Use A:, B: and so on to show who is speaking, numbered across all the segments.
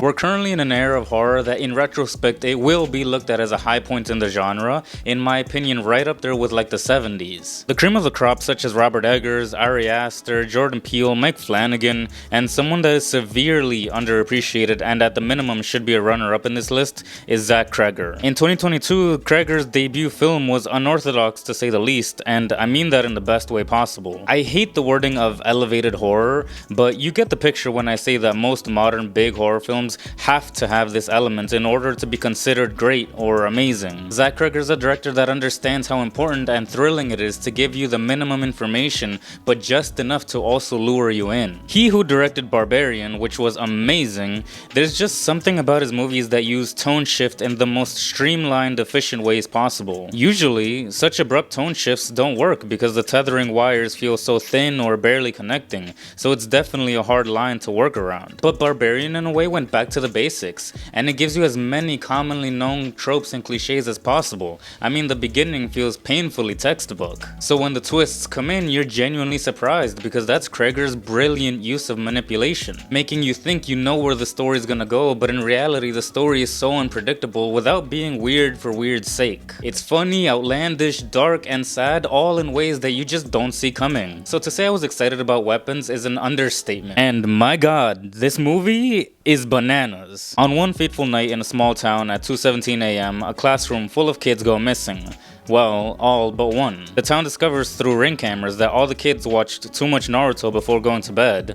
A: We're currently in an era of horror that in retrospect it will be looked at as a high point in the genre, in my opinion right up there with like the 70s. The cream of the crop such as Robert Eggers, Ari Aster, Jordan Peele, Mike Flanagan, and someone that is severely underappreciated and at the minimum should be a runner-up in this list is Zach Cregger. In 2022, Creger's debut film was unorthodox to say the least, and I mean that in the best way possible. I hate the wording of elevated horror, but you get the picture when I say that most modern big horror films have to have this element in order to be considered great or amazing. Zach Cregger's a director that understands how important and thrilling it is to give you the minimum information, but just enough to also lure you in. He who directed Barbarian, which was amazing, there's just something about his movies that use tone shift in the most streamlined, efficient ways possible. Usually, such abrupt tone shifts don't work because the tethering wires feel so thin or barely connecting, so it's definitely a hard line to work around. But Barbarian in a way went back to the basics, and it gives you as many commonly known tropes and cliches as possible. I mean, the beginning feels painfully textbook. So when the twists come in, you're genuinely surprised because that's Creger's brilliant use of manipulation, making you think you know where the story's gonna go, but in reality the story is so unpredictable without being weird for weird's sake. It's funny, outlandish, dark, and sad, all in ways that you just don't see coming. So to say I was excited about Weapons is an understatement. And my god, this movie is bananas. On one fateful night in a small town at 2:17 a.m., a classroom full of kids go missing. Well, all but one. The town discovers through ring cameras that all the kids watched too much Naruto before going to bed.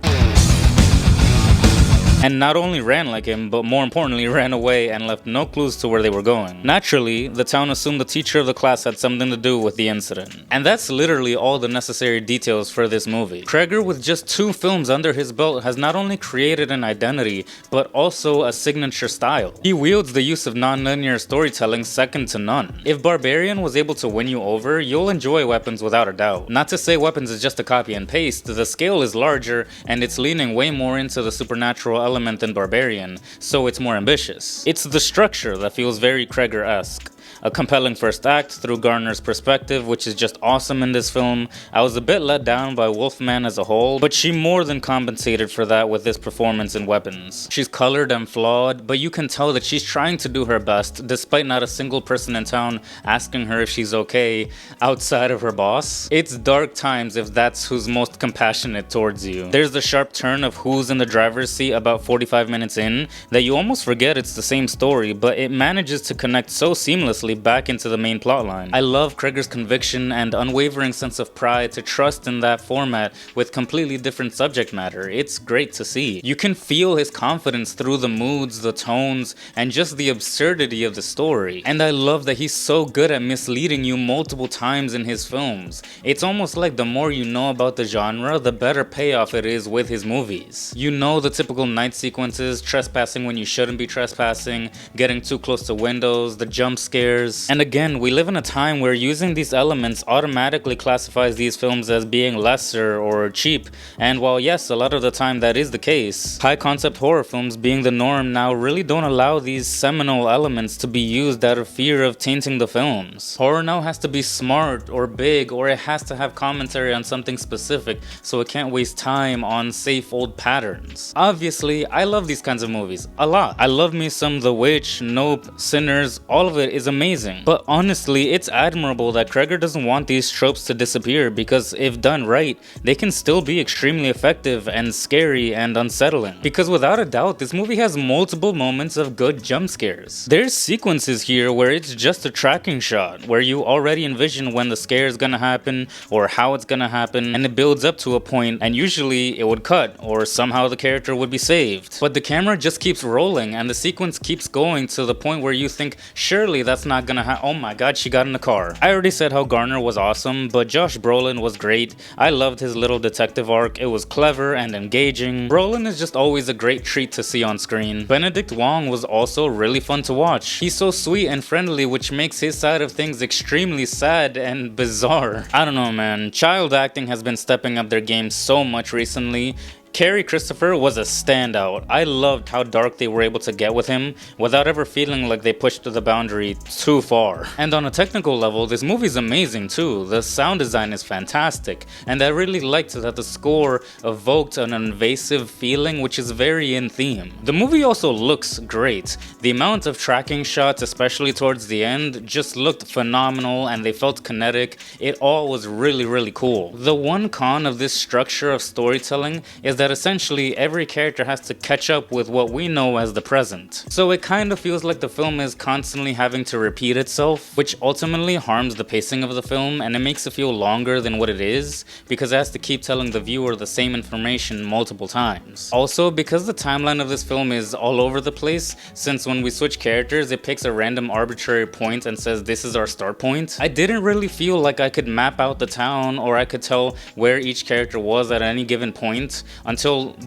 A: And not only ran like him, but more importantly ran away and left no clues to where they were going. Naturally, the town assumed the teacher of the class had something to do with the incident. And that's literally all the necessary details for this movie. Creger, with just 2 films under his belt, has not only created an identity, but also a signature style. He wields the use of non-linear storytelling second to none. If Barbarian was able to win you over, you'll enjoy Weapons without a doubt. Not to say Weapons is just a copy and paste, the scale is larger, and it's leaning way more into the supernatural element than Barbarian, so it's more ambitious. It's the structure that feels very Creger-esque. A compelling first act through Garner's perspective, which is just awesome in this film. I was a bit let down by Wolfman as a whole, but she more than compensated for that with this performance in Weapons. She's colored and flawed, but you can tell that she's trying to do her best, despite not a single person in town asking her if she's okay, outside of her boss. It's dark times if that's who's most compassionate towards you. There's the sharp turn of who's in the driver's seat about 45 minutes in, that you almost forget it's the same story, but it manages to connect so seamlessly back into the main plotline. I love Creger's conviction and unwavering sense of pride to trust in that format with completely different subject matter. It's great to see. You can feel his confidence through the moods, the tones, and just the absurdity of the story. And I love that he's so good at misleading you multiple times in his films. It's almost like the more you know about the genre, the better payoff it is with his movies. You know the typical night sequences, trespassing when you shouldn't be trespassing, getting too close to windows, the jump scares. And again, we live in a time where using these elements automatically classifies these films as being lesser or cheap, and while yes, a lot of the time that is the case, high concept horror films being the norm now really don't allow these seminal elements to be used out of fear of tainting the films. Horror now has to be smart or big, or it has to have commentary on something specific, so it can't waste time on safe old patterns. Obviously, I love these kinds of movies a lot. I love me some The Witch, Nope, Sinners, all of it is amazing. But honestly, it's admirable that Creger doesn't want these tropes to disappear, because if done right, they can still be extremely effective and scary and unsettling. Because without a doubt, this movie has multiple moments of good jump scares. There's sequences here where it's just a tracking shot, where you already envision when the scare is gonna happen or how it's gonna happen, and it builds up to a point, and usually it would cut or somehow the character would be saved. But the camera just keeps rolling and the sequence keeps going to the point where you think, surely that's not gonna oh my god, she got in the car. I already said how Garner was awesome, but Josh Brolin was great. I loved his little detective arc. It was clever and engaging. Brolin is just always a great treat to see on screen. Benedict Wong was also really fun to watch. He's so sweet and friendly, which makes his side of things extremely sad and bizarre. I don't know, man. Child acting has been stepping up their game so much recently. Carrie Christopher was a standout. I loved how dark they were able to get with him without ever feeling like they pushed the boundary too far. And on a technical level, this movie's amazing too. The sound design is fantastic, and I really liked that the score evoked an invasive feeling which is very in theme. The movie also looks great. The amount of tracking shots, especially towards the end, just looked phenomenal and they felt kinetic. It all was really cool. The one con of this structure of storytelling is that essentially every character has to catch up with what we know as the present. So it kind of feels like the film is constantly having to repeat itself, which ultimately harms the pacing of the film and it makes it feel longer than what it is because it has to keep telling the viewer the same information multiple times. Also, because the timeline of this film is all over the place, since when we switch characters it picks a random arbitrary point and says this is our start point, I didn't really feel like I could map out the town or I could tell where each character was at any given point until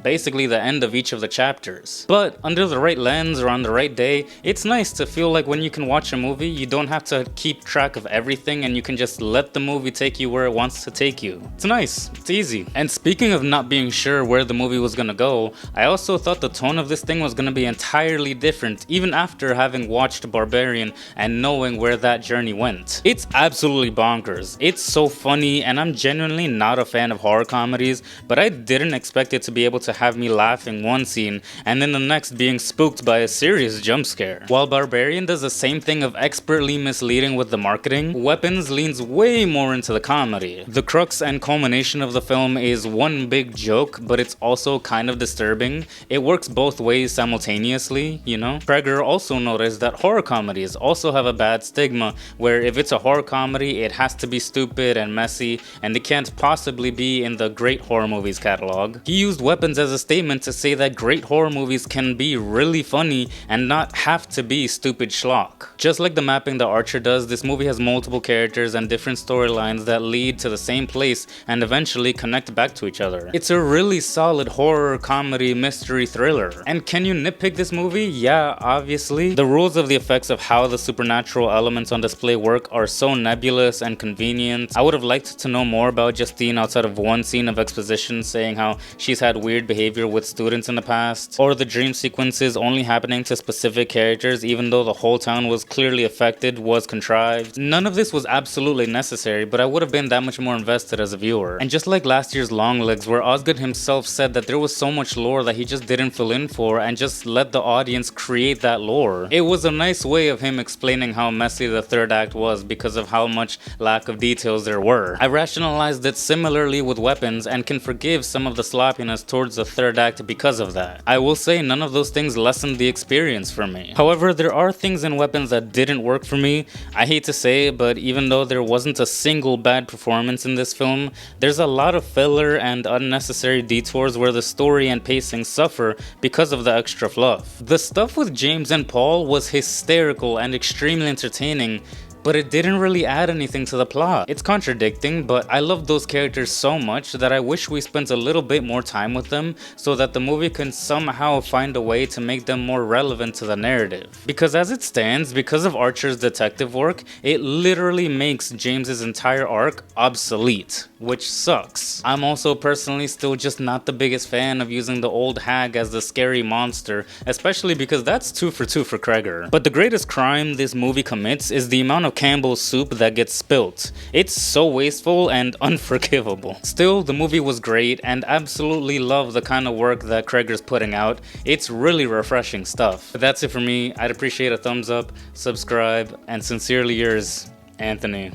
A: basically the end of each of the chapters. But under the right lens or on the right day, it's nice to feel like when you can watch a movie, you don't have to keep track of everything and you can just let the movie take you where it wants to take you. It's nice, it's easy. And speaking of not being sure where the movie was gonna go, I also thought the tone of this thing was gonna be entirely different even after having watched Barbarian and knowing where that journey went. It's absolutely bonkers. It's so funny and I'm genuinely not a fan of horror comedies, but I didn't expect it to be able to have me laughing one scene and then the next being spooked by a serious jump scare. While Barbarian does the same thing of expertly misleading with the marketing, Weapons leans way more into the comedy. The crux and culmination of the film is one big joke, but it's also kind of disturbing. It works both ways simultaneously, you know? Creger also noticed that horror comedies also have a bad stigma, where if it's a horror comedy, it has to be stupid and messy, and it can't possibly be in the great horror movies catalog. He used Weapons as a statement to say that great horror movies can be really funny and not have to be stupid schlock. Just like the mapping that Archer does, this movie has multiple characters and different storylines that lead to the same place and eventually connect back to each other. It's a really solid horror, comedy, mystery thriller. And can you nitpick this movie? Yeah, obviously. The rules of the effects of how the supernatural elements on display work are so nebulous and convenient. I would have liked to know more about Justine outside of one scene of exposition saying how she's had weird behavior with students in the past, or the dream sequences only happening to specific characters even though the whole town was clearly affected was contrived. None of this was absolutely necessary, but I would have been that much more invested as a viewer. And just like last year's Longlegs, where Osgood himself said that there was so much lore that he just didn't fill in for and just let the audience create that lore. It was a nice way of him explaining how messy the third act was because of how much lack of details there were. I rationalized it similarly with Weapons and can forgive some of the sloppiness towards the third act because of that. I will say none of those things lessened the experience for me. However, there are things in Weapons that didn't work for me. I hate to say it, but even though there wasn't a single bad performance in this film, there's a lot of filler and unnecessary detours where the story and pacing suffer because of the extra fluff. The stuff with James and Paul was hysterical and extremely entertaining, but it didn't really add anything to the plot. It's contradicting, but I love those characters so much that I wish we spent a little bit more time with them so that the movie can somehow find a way to make them more relevant to the narrative. Because as it stands, because of Archer's detective work, it literally makes James's entire arc obsolete, which sucks. I'm also personally still just not the biggest fan of using the old hag as the scary monster, especially because that's 2 for 2 for Creger. But the greatest crime this movie commits is the amount of Campbell's soup that gets spilt. It's so wasteful and unforgivable. Still, the movie was great and absolutely love the kind of work that Creger's putting out. It's really refreshing stuff. But that's it for me. I'd appreciate a thumbs up, subscribe, and sincerely yours, Anthony.